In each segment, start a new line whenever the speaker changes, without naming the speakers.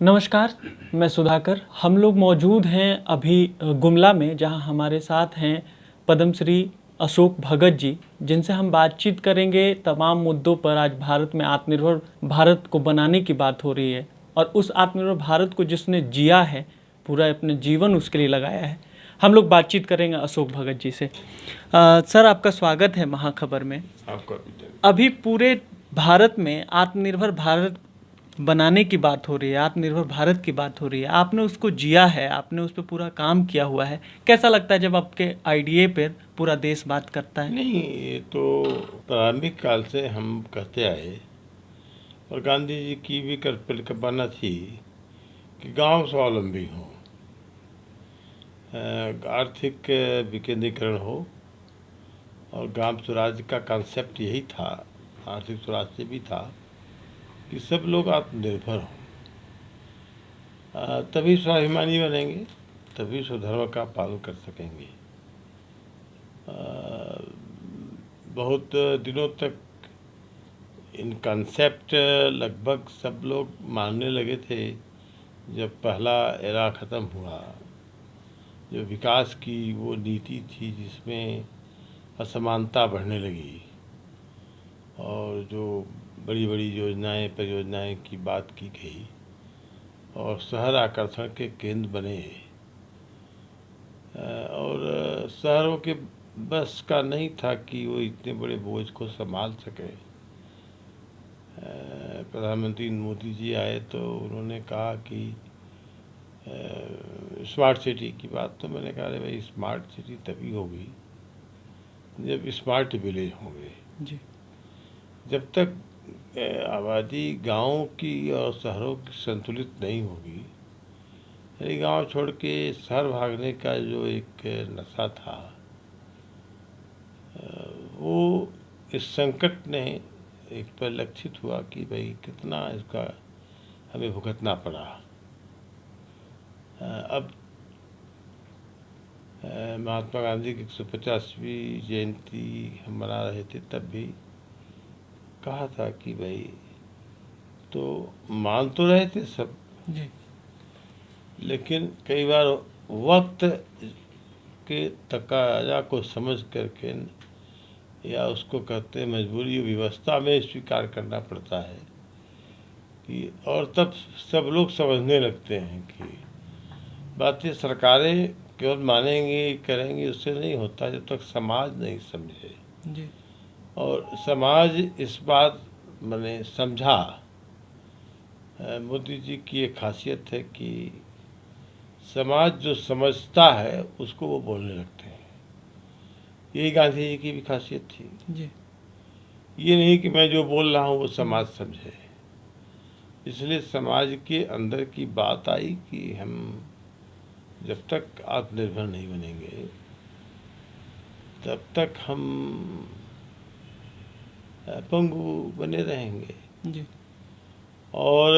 नमस्कार, मैं सुधाकर। हम लोग मौजूद हैं अभी गुमला में, जहां हमारे साथ हैं पद्मश्री अशोक भगत जी, जिनसे हम बातचीत करेंगे तमाम मुद्दों पर। आज भारत में आत्मनिर्भर भारत को बनाने की बात हो रही है और उस आत्मनिर्भर भारत को जिसने जिया है, पूरा अपने जीवन उसके लिए लगाया है। हम लोग बातचीत करेंगे अशोक भगत जी से। सर, आपका स्वागत है महाखबर में।
आपका
अभी पूरे भारत में आत्मनिर्भर भारत बनाने की बात हो रही है, आत्मनिर्भर भारत की बात हो रही है। आपने उसको जिया है, आपने उस पर पूरा काम किया हुआ है। कैसा लगता है जब आपके आइडिया पर पूरा देश बात करता है?
नहीं, ये तो प्रारंभिक काल से हम कहते आए और गांधी जी की भी परिकल्पना थी कि गांव स्वावलंबी हो, आर्थिक विकेंद्रीकरण हो और ग्राम स्वराज का कॉन्सेप्ट यही था। आर्थिक स्वराज से भी था कि सब लोग आत्मनिर्भर हों, तभी स्वाभिमानी बनेंगे, तभी स्वधर्म का पालन कर सकेंगे। बहुत दिनों तक इन कंसेप्ट लगभग सब लोग मानने लगे थे। जब पहला एरा ख़त्म हुआ, जो विकास की वो नीति थी जिसमें असमानता बढ़ने लगी और जो बड़ी बड़ी योजनाएं परियोजनाएं की बात की गई और शहर आकर्षण के केंद्र बने और शहरों के बस का नहीं था कि वो इतने बड़े बोझ को संभाल सके। प्रधानमंत्री मोदी जी आए तो उन्होंने कहा कि स्मार्ट सिटी की बात, तो मैंने कहा अरे भाई, स्मार्ट सिटी तभी होगी जब स्मार्ट विलेज होंगे।
जी।
जब तक आबादी गाँव की और शहरों की संतुलित नहीं होगी, यानी गाँव छोड़ के शहर भागने का जो एक नशा था, वो इस संकट ने एक परिलक्षित हुआ कि भाई कितना इसका हमें भुगतना पड़ा। अब महात्मा गांधी की 150वीं जयंती हम मना रहे थे, तब भी कहा था कि भाई, तो मान तो रहे थे सब
जी।
लेकिन कई बार वक्त के तकाजा को समझ करके, या उसको कहते हैं मजबूरी व्यवस्था में स्वीकार करना पड़ता है कि, और तब सब लोग समझने लगते हैं कि बातें सरकारें केवल मानेंगी करेंगी, उससे नहीं होता जब तक समाज नहीं समझे।
जी।
और समाज इस बात मैंने समझा। मोदी जी की एक खासियत है कि समाज जो समझता है उसको वो बोलने लगते हैं। यही गांधी जी की भी खासियत थी।
जी।
ये नहीं कि मैं जो बोल रहा हूँ वो समाज समझे। इसलिए समाज के अंदर की बात आई कि हम जब तक आत्मनिर्भर नहीं बनेंगे तब तक हम पंगु बने रहेंगे।
जी।
और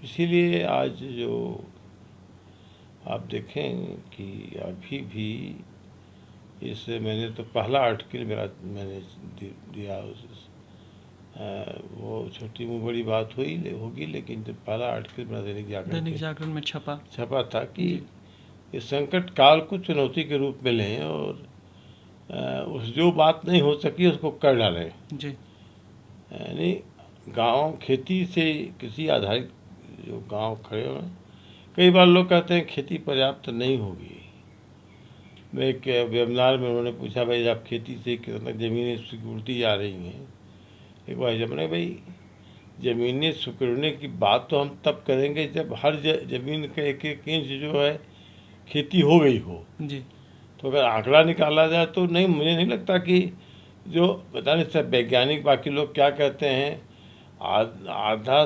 इसीलिए आज जो आप देखें कि अभी भी इससे मैंने तो पहला आर्टिकल मैंने दिया, वो छोटी मुँह बड़ी बात होगी, लेकिन जब पहला आर्टिकल मेरा दैनिक जागरण
में
छपा था कि इस संकट काल को चुनौती के रूप में लें और उस जो बात नहीं हो सकी उसको कर डालें।
जी।
यानी गांव खेती से कृषि आधारित जो गांव खड़े हुए, कई बार लोग कहते हैं खेती पर्याप्त नहीं होगी। मैं एक वेबिनार में उन्होंने पूछा, भाई आप खेती से कितना ज़मीनें सिकुड़ती जा रही हैं। एक भाई जब ने भाई, ज़मीनें सिकुड़ने की बात तो हम तब करेंगे जब हर ज़मीन का एक एक इंच जो है खेती हो गई हो।
जी।
तो अगर आंकड़ा निकाला जाए तो नहीं, मुझे नहीं लगता कि जो पता नहीं सब वैज्ञानिक बाकी लोग क्या कहते हैं, आधा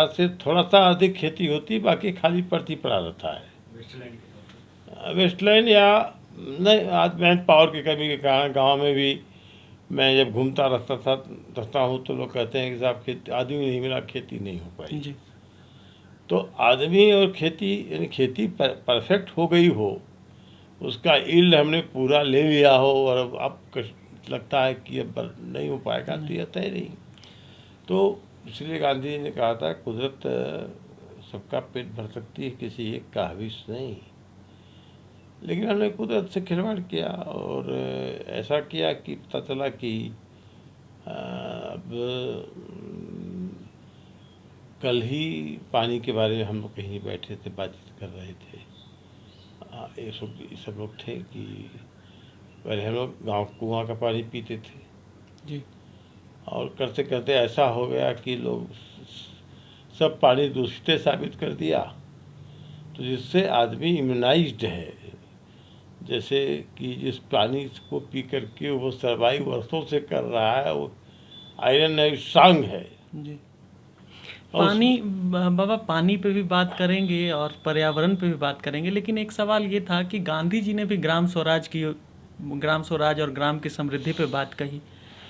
से थोड़ा सा अधिक खेती होती, बाकी खाली पड़ती पड़ा रहता है वेस्टलैंड। या नहीं, आज मैन पावर की कमी के कारण गांव में भी मैं जब घूमता रहता हूँ तो लोग कहते हैं कि साहब खेती आदमी नहीं मिला, खेती नहीं हो पाई।
जी।
तो आदमी और खेती, यानी खेती परफेक्ट हो गई हो, उसका ईल्ड हमने पूरा ले लिया हो और अब लगता है कि अब नहीं हो पाएगा, तो यह तय नहीं। तो इसलिए गांधी जी ने कहा था कुदरत सबका पेट भर सकती है, किसी एक का हविष्य नहीं। लेकिन हमने कुदरत से खिलवाड़ किया और ऐसा किया कि पता चला कि अब कल ही पानी के बारे में हम लोग कहीं बैठे थे, बातचीत कर रहे थे। ये सब लोग थे कि पहले हम लोग गाँव कुआं का पानी पीते थे
जी
और करते करते ऐसा हो गया कि लोग सब पानी दूषित साबित कर दिया, तो जिससे आदमी इम्यूनाइज्ड है। जैसे कि जिस पानी को पी करके वो सर्वाइव वर्षों से कर रहा है, वो आयरन स्ट्रांग है।
जी।
और
पानी बाबा, पानी पे भी बात करेंगे और पर्यावरण पे भी बात करेंगे, लेकिन एक सवाल ये था कि गांधी जी ने भी ग्राम स्वराज और ग्राम की समृद्धि पे बात कही।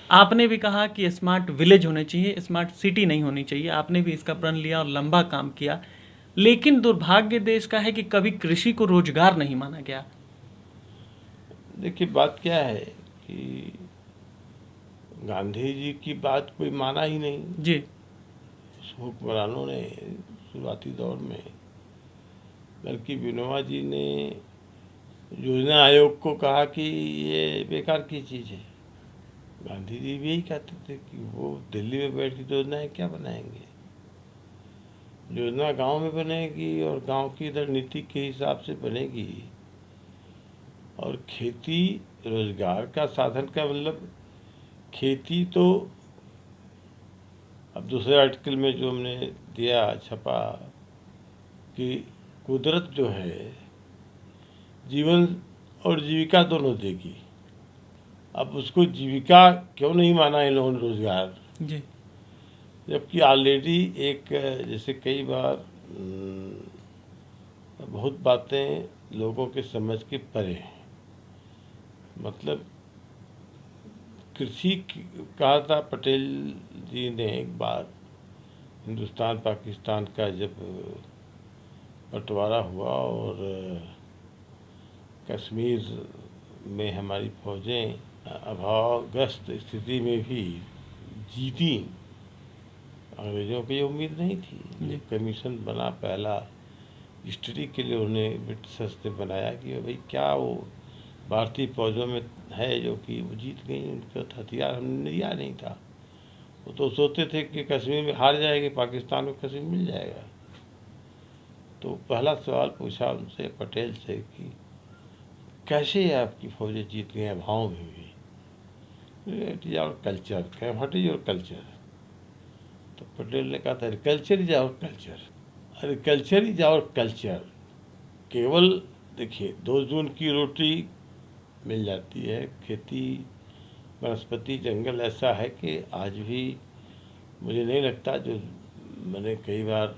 आपने भी कहा कि स्मार्ट विलेज होने चाहिए, स्मार्ट सिटी नहीं होनी चाहिए। आपने भी इसका प्रण लिया और लंबा काम किया। लेकिन दुर्भाग्य देश का है कि कभी कृषि को रोजगार नहीं माना गया।
देखिए, बात क्या है कि गांधी जी की बात कोई माना ही नहीं।
जी
हुक्मरानों ने शुरुआती दौर में, बल्कि विनोबा जी ने योजना आयोग को कहा कि ये बेकार की चीज़ है। गांधी जी भी यही कहते थे कि वो दिल्ली में बैठ के योजनाएं क्या बनाएंगे। योजना गांव में बनेगी और गांव की इधर नीति के हिसाब से बनेगी। और खेती रोजगार का साधन का मतलब, खेती तो अब दूसरे आर्टिकल में जो हमने दिया छपा कि कुदरत जो है जीवन और जीविका दोनों देगी। अब उसको जीविका क्यों नहीं माना इन लोगों ने रोजगार,
जी
जबकि ऑलरेडी एक, जैसे कई बार बहुत बातें लोगों के समझ के परे हैं। मतलब कृषि कहा था पटेल जी ने एक बार, हिंदुस्तान पाकिस्तान का जब बंटवारा हुआ और कश्मीर में हमारी फौजें अभावग्रस्त स्थिति में भी जीती, अंग्रेज़ों की उम्मीद नहीं थी।
जी।
कमीशन बना पहला हिस्ट्री के लिए, उन्हें ब्रिटिशर्स ने बनाया कि भाई क्या वो भारतीय फौजों में है जो कि वो जीत गई, उनका हथियार हमने लिया नहीं था। वो तो सोचते थे कि कश्मीर में हार जाएगी, पाकिस्तान को कश्मीर मिल जाएगा। तो पहला सवाल पूछा उनसे, पटेल से, कि कैसे आपकी फौजें जीत गई अभाव में भी। It is our culture. क्या, व्हाट इज योर कल्चर? तो पटेल ने कहा था, कल्चर इज आवर कल्चर। अरे कल्चर इज आवर कल्चर। केवल देखिए, 2 जून की रोटी मिल जाती है। खेती, वनस्पति, जंगल ऐसा है कि आज भी मुझे नहीं लगता, जो मैंने कई बार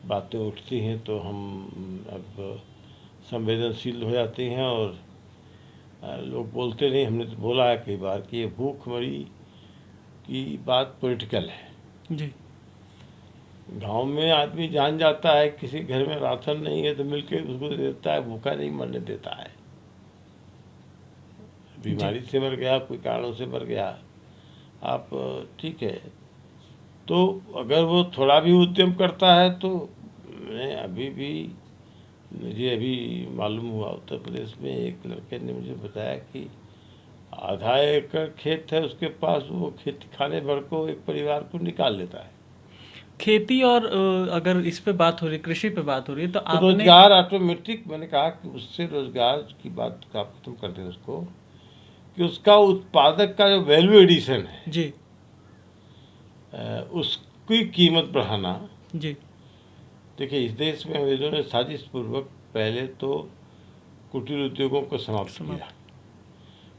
बातें उठती हैं तो हम अब संवेदनशील हो जाते हैं और लोग बोलते नहीं। हमने तो बोला है कई बार कि ये भूखमरी की बात पॉलिटिकल है।
जी
गांव में आदमी जान जाता है किसी घर में राशन नहीं है तो मिलके उसको दे देता है, भूखा नहीं मरने देता है। बीमारी से मर गया, कोई कारणों से मर गया, आप ठीक है। तो अगर वो थोड़ा भी उद्यम करता है तो मैं अभी भी, मुझे अभी मालूम हुआ उत्तर प्रदेश में एक लड़के ने मुझे बताया कि आधा एकड़ खेत है उसके पास, वो खेती खाने भर को एक परिवार को निकाल लेता है।
खेती और अगर इस पे बात हो रही, कृषि पे बात हो रही है, तो
तो
आपने
रोजगार ऑटोमेटिक, मैंने कहा कि उससे रोजगार की बात का खत्म कर दें उसको, कि उसका उत्पादक का जो वैल्यू एडिशन है,
जी
उसकी कीमत बढ़ाना।
जी
देखिए, इस देश में अंग्रेजों ने साजिश पूर्वक पहले तो कुटीर उद्योगों को समाप्त किया।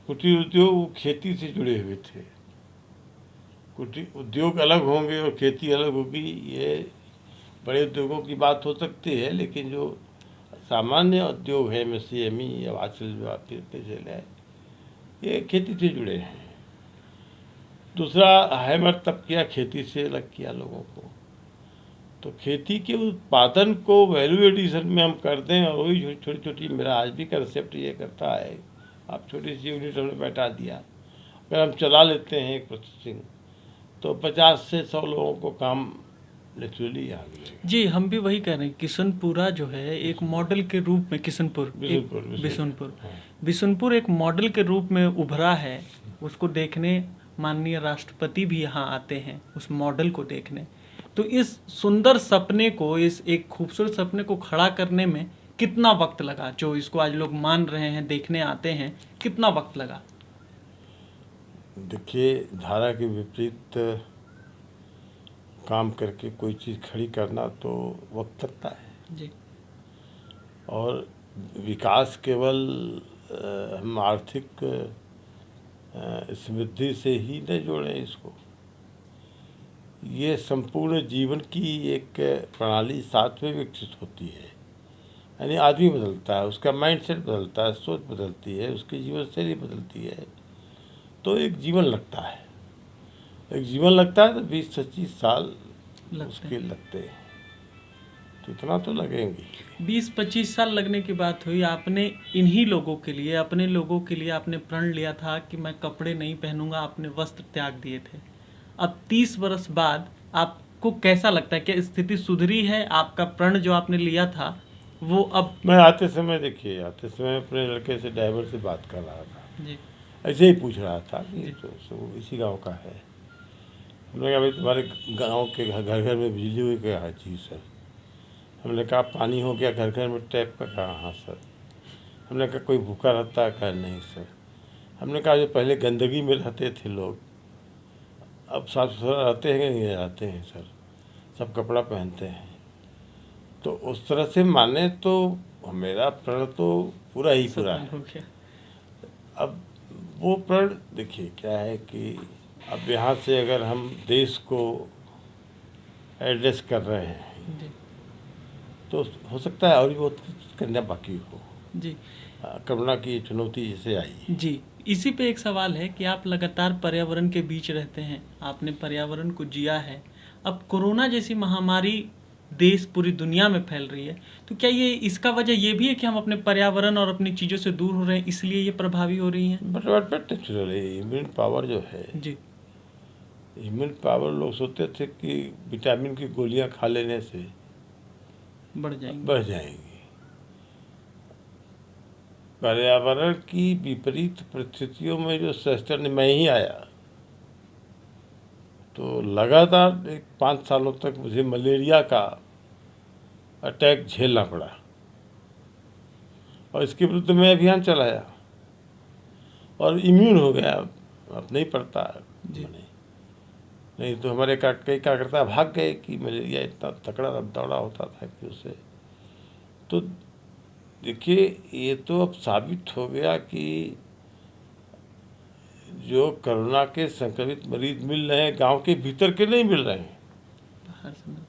कुटीर उद्योग खेती से जुड़े हुए थे। कुटीर उद्योग अलग होंगे और खेती अलग होगी, ये बड़े उद्योगों की बात हो सकती है, लेकिन जो सामान्य उद्योग है, MSME या आंचल पेशल है, ये खेती से जुड़े हैं। दूसरा, हैमर तब किया, खेती से अलग किया लोगों को। तो खेती के उत्पादन को वैल्यू एडिशन में हम कर दें, और वही छोटी छोटी, मेरा आज भी कंसेप्ट ये करता है, आप छोटी सी यूनिट हमने बैठा दिया, अगर हम चला लेते हैं एक प्रोसेसिंग, तो 50 से 100 लोगों को काम नेचुरली यहाँ मिलेगा।
जी, हम भी वही कह रहे हैं। किशनपुरा जो है एक मॉडल के रूप में, किशनपुर बिशुनपुर
हाँ।
बिशुनपुर एक मॉडल के रूप में उभरा है। उसको देखने माननीय राष्ट्रपति भी यहाँ आते हैं, उस मॉडल को देखने। तो इस सुंदर सपने को, इस एक खूबसूरत सपने को खड़ा करने में कितना वक्त लगा? जो इसको आज लोग मान रहे हैं, देखने आते हैं, कितना वक्त लगा?
देखिए, धारा के विपरीत काम करके कोई चीज़ खड़ी करना तो वक्त लगता है।
जी
और विकास केवल हम आर्थिक समृद्धि से ही न जोड़ें इसको। ये संपूर्ण जीवन की एक प्रणाली साथ में विकसित होती है। यानी आदमी बदलता है, उसका माइंडसेट बदलता है, सोच बदलती है, उसकी जीवन शैली बदलती है, तो एक जीवन लगता है। एक जीवन लगता है तो 20-25 साल उसके लगते हैं, तो इतना तो लगेंगे।
20-25 साल लगने की बात हुई। आपने इन्हीं लोगों के लिए, अपने लोगों के लिए आपने प्रण लिया था कि मैं कपड़े नहीं पहनूंगा, आपने वस्त्र त्याग दिए थे। अब 30 वर्ष बाद आपको कैसा लगता है? क्या स्थिति सुधरी है? आपका प्रण जो आपने लिया था वो अब?
मैं आते समय अपने लड़के से, ड्राइवर से बात कर रहा था।
जी
ऐसे ही पूछ रहा था कि तो इसी गांव का है। हमने कहा भाई तुम्हारे गांव के घर घर में बिजली हुई? क्या है जी सर। हमने कहा पानी हो गया घर घर में टैप का? कहा हाँ सर। हमने कहा कोई भूखा रहता है? कहा नहीं सर। हमने कहा जो पहले गंदगी में रहते थे लोग, अब साफ सुथरा रहते हैं कि नहीं रहते हैं सर? सब कपड़ा पहनते हैं। तो उस तरह से माने तो मेरा प्रण तो पूरा ही पूरा
सफल हो
है।
गया।
अब वो प्रण देखिए क्या है कि अब यहाँ से अगर हम देश को एड्रेस कर रहे हैं
जी
तो हो सकता है और भी बहुत कुछ करना बाकी हो।
जी
कोरोना की चुनौती जैसे आई।
जी इसी पे एक सवाल है कि आप लगातार पर्यावरण के बीच रहते हैं, आपने पर्यावरण को जिया है। अब कोरोना जैसी महामारी देश, पूरी दुनिया में फैल रही है, तो क्या ये इसका वजह ये भी है कि हम अपने पर्यावरण और अपनी चीज़ों से दूर हो रहे हैं, इसलिए ये प्रभावी हो रही हैं?
बट नेचुरल है। इम्यून पावर जो है,
जी
इम्यून पावर, लोग सोचते थे कि विटामिन की गोलियां खा लेने से बढ़ जाएंगी। पर्यावरण की विपरीत परिस्थितियों में जो सस्टेन में ही आया, तो लगातार 5 सालों तक मुझे मलेरिया का अटैक झेलना पड़ा और इसके विरुद्ध मैं अभियान चलाया और इम्यून हो गया। अब नहीं पड़ता
जी
नहीं तो हमारे कई कार्यकर्ता भाग गए कि मलेरिया इतना तकड़ा दौड़ा होता था कि उससे। तो देखिए, ये तो अब साबित हो गया कि जो कोरोना के संक्रमित मरीज मिल रहे हैं, गांव के भीतर के नहीं मिल रहे हैं,
बाहर से मिल-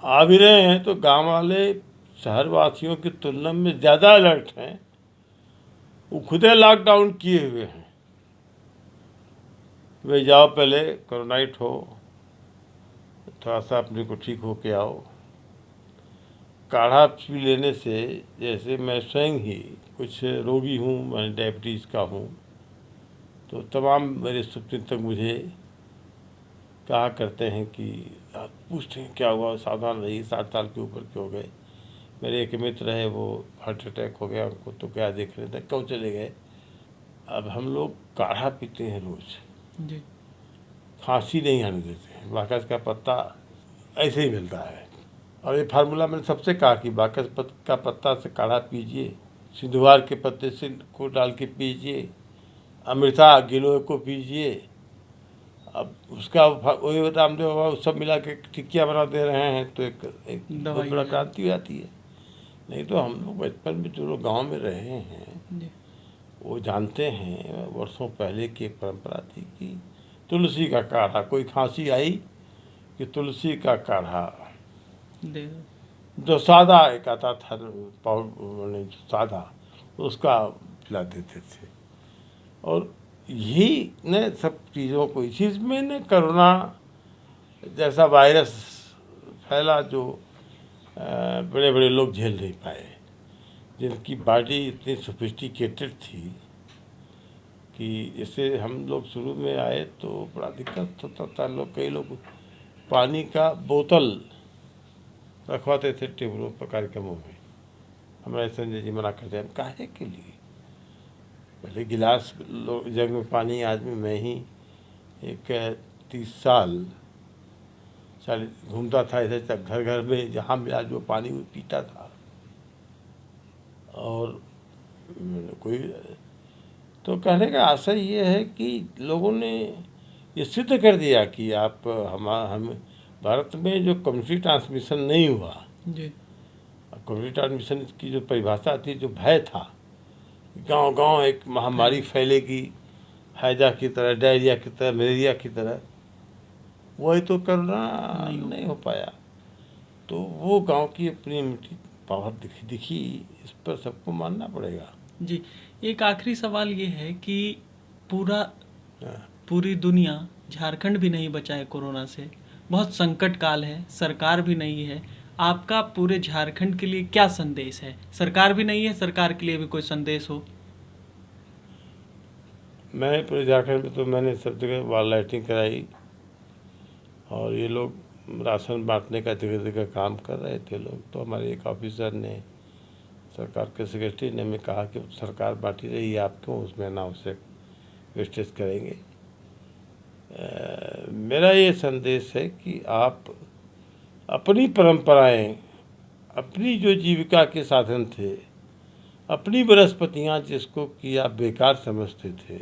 आ भी रहे हैं, तो गांव वाले शहर वासियों की तुलना में ज़्यादा अलर्ट हैं। वो खुदे लॉकडाउन किए हुए हैं। वे जाओ पहले कोरोनाइट हो, थोड़ा सा अपने को ठीक हो के आओ। काढ़ा पी लेने से, जैसे मैं स्वयं ही कुछ रोगी हूँ, मैं डायबिटीज़ का हूँ, तो तमाम मेरे शुभचिंतक मुझे कहा करते हैं कि आप पूछते हैं क्या हुआ, सावधान रहिए, 60 साल के ऊपर के हो गए। मेरे एक मित्र है, वो हार्ट अटैक हो गया उनको, तो क्या देख रहे थे, क्यों चले गए। अब हम लोग काढ़ा पीते हैं रोज़,
जी
खांसी नहीं आने देते हैं। बाकस का पत्ता ऐसे ही मिलता है, और ये फार्मूला मैंने सबसे कहा कि बाकस का पत्ता से काढ़ा पीजिए, सिंधुवार के पत्ते से को डाल के पीजिए, अमृता गिलोय को पीजिए। अब उसका वही रामदेव बाबा सब मिला के टिक्कियाँ बना दे रहे हैं, तो एक बहुत
दवाई
बड़ा
हो
क्रांति हो जाती है। नहीं तो हम लोग बचपन में जो लोग गाँव में रहे हैं
जी
वो जानते हैं, वर्षों पहले की एक परंपरा थी कि तुलसी का काढ़ा, कोई खांसी आई कि तुलसी का काढ़ा,
दे
जो सादा एक आता था पाउडर, सादा, उसका पिला देते थे। और यही ने सब चीज़ों को, इसी में ने कोरोना जैसा वायरस फैला जो बड़े बड़े लोग झेल नहीं पाए, जिनकी बॉडी इतनी सोफिस्टिकेटेड थी कि जैसे हम लोग शुरू में आए तो बड़ा दिक्कत होता था। कई लोग पानी का बोतल रखवाते थे टेबलों पर कार्यक्रमों में। हमारे संजय जी मना करते हम काहे के लिए, पहले गिलास जग में पानी आदमी, मैं ही एक 30 साल 40 घूमता था इधर तक घर घर में, जहाँ मिला जो पानी वो पीता था। और कोई तो कहने का आशय ये है कि लोगों ने ये सिद्ध कर दिया कि हम भारत में जो कम्युनिटी ट्रांसमिशन नहीं हुआ
जी।
कम्युनिटी ट्रांसमिशन की जो परिभाषा थी, जो भय था गांव गांव एक महामारी फैलेगी हैजा की तरह, डायरिया की तरह, मलेरिया की तरह, वही तो कोरोना नहीं हो पाया। तो वो गांव की अपनी इम्यूनिटी पावर दिखी, इस पर सबको मानना पड़ेगा।
जी, एक आखिरी सवाल ये है कि पूरी दुनिया, झारखंड भी नहीं बचा है कोरोना से, बहुत संकट काल है, सरकार भी नहीं है, आपका पूरे झारखंड के लिए क्या संदेश है? सरकार भी नहीं है, सरकार के लिए भी कोई संदेश हो?
मैं पूरे झारखंड में तो मैंने सब जगह वॉल लाइटिंग कराई, और ये लोग राशन बांटने का जगह जगह काम कर रहे थे लोग। तो हमारे एक ऑफिसर ने, सरकार के सेक्रेटरी ने हमें कहा कि सरकार बांटी रही है, आप क्यों उसमें अनावश्यक वेस्टेज करेंगे। मेरा ये संदेश है कि आप अपनी परंपराएं, अपनी जो जीविका के साधन थे, अपनी वनस्पतियाँ जिसको कि आप बेकार समझते थे,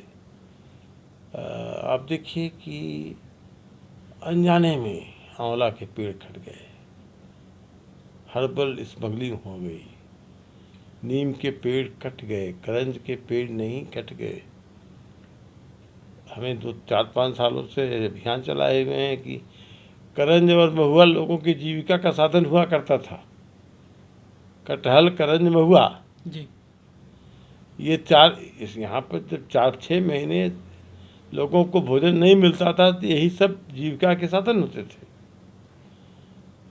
आप देखिए कि अनजाने में आंवला के पेड़ कट गए, हर्बल स्मगलिंग हो गई, नीम के पेड़ कट गए, करंज के पेड़ नहीं कट गए। हमें 4-5 सालों से अभियान चलाए हुए हैं कि करंज और महुआ लोगों की जीविका का साधन हुआ करता था। कटहल, करंज, महुआ,
जी।
ये यहाँ पर जब 4-6 महीने लोगों को भोजन नहीं मिलता था, तो यही सब जीविका के साधन होते थे।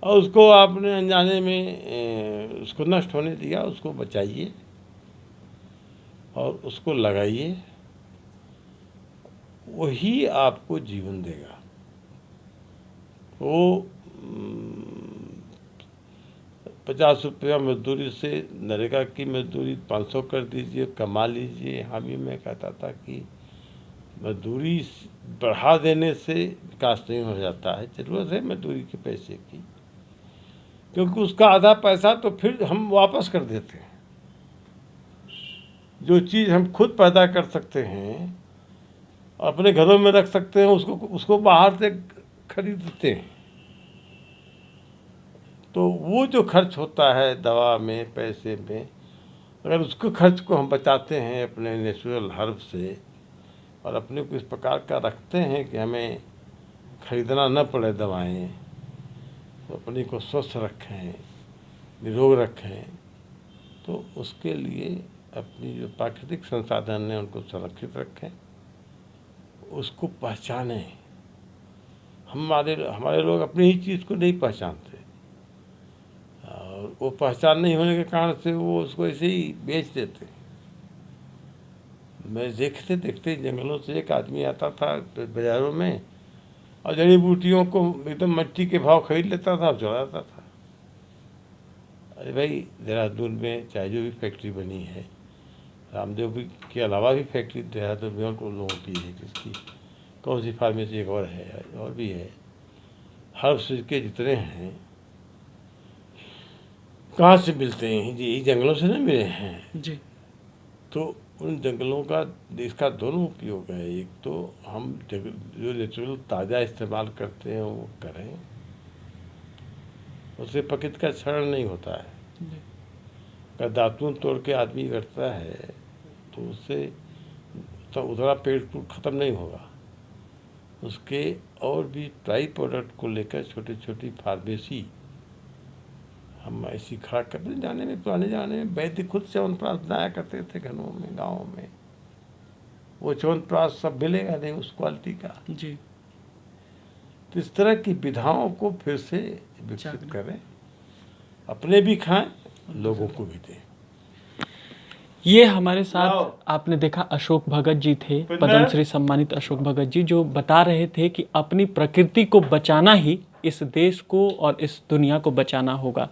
और उसको आपने अनजाने में उसको नष्ट होने दिया। उसको बचाइए और उसको लगाइए, वही आपको जीवन देगा। वो 50 रुपया मजदूरी से नरेगा की मजदूरी 500 कर दीजिए, कमा लीजिए। यहाँ भी मैं कहता था कि मजदूरी बढ़ा देने से विकास नहीं हो जाता है, ज़रूरत है मजदूरी के पैसे की, क्योंकि उसका आधा पैसा तो फिर हम वापस कर देते हैं। जो चीज़ हम खुद पैदा कर सकते हैं, अपने घरों में रख सकते हैं, उसको बाहर से खरीदते हैं। तो वो जो खर्च होता है दवा में, पैसे में, अगर उसको खर्च को हम बचाते हैं अपने नेचुरल हर्ब से, और अपने को इस प्रकार का रखते हैं कि हमें खरीदना न पड़े दवाएं, तो अपने को स्वस्थ रखें, निरोग रखें, तो उसके लिए अपनी जो प्राकृतिक संसाधन हैं उनको संरक्षित रखें, उसको पहचानें। हमारे लोग अपनी ही चीज़ को नहीं पहचानते, और वो पहचान नहीं होने के कारण से वो उसको ऐसे ही बेच देते। मैं देखते देखते जंगलों से एक आदमी आता था बाज़ारों में, और जड़ी बूटियों को एकदम मिट्टी के भाव खरीद लेता था और चढ़ाता था। अरे भाई, देहरादून में चाहे जो भी फैक्ट्री बनी है, रामदेव भी के अलावा भी फैक्ट्री देहरादून में और लोगों की है, जिसकी कौन सी फार्मेसी एक और है, और भी है। हर्ब्स के जितने हैं कहाँ से मिलते हैं जी? जंगलों से नहीं मिले हैं
जी।
तो उन जंगलों का इसका दोनों उपयोग है। एक तो हम जो नेचुरल ताज़ा इस्तेमाल करते हैं वो करें, उससे प्रकृति का क्षरण नहीं होता है। अगर दातून तोड़ के आदमी करता है तो उससे तो उधरा पेड़ ख़त्म नहीं होगा। उसके और भी ट्राई प्रोडक्ट को लेकर छोटी छोटी फार्मेसी हम ऐसी खड़ा करते जाने में, पुराने जाने में वैद्य खुद च्यवनप्राश बनाया करते थे घरों में, गाँव में। वो च्यवनप्राश सब मिलेगा नहीं उस क्वालिटी का
जी।
तो इस तरह की विधाओं को फिर से विकसित करें, अपने भी खाएं, लोगों को भी दें।
ये हमारे साथ आपने देखा अशोक भगत जी थे, पद्मश्री सम्मानित अशोक भगत जी, जो बता रहे थे कि अपनी प्रकृति को बचाना ही इस देश को और इस दुनिया को बचाना होगा।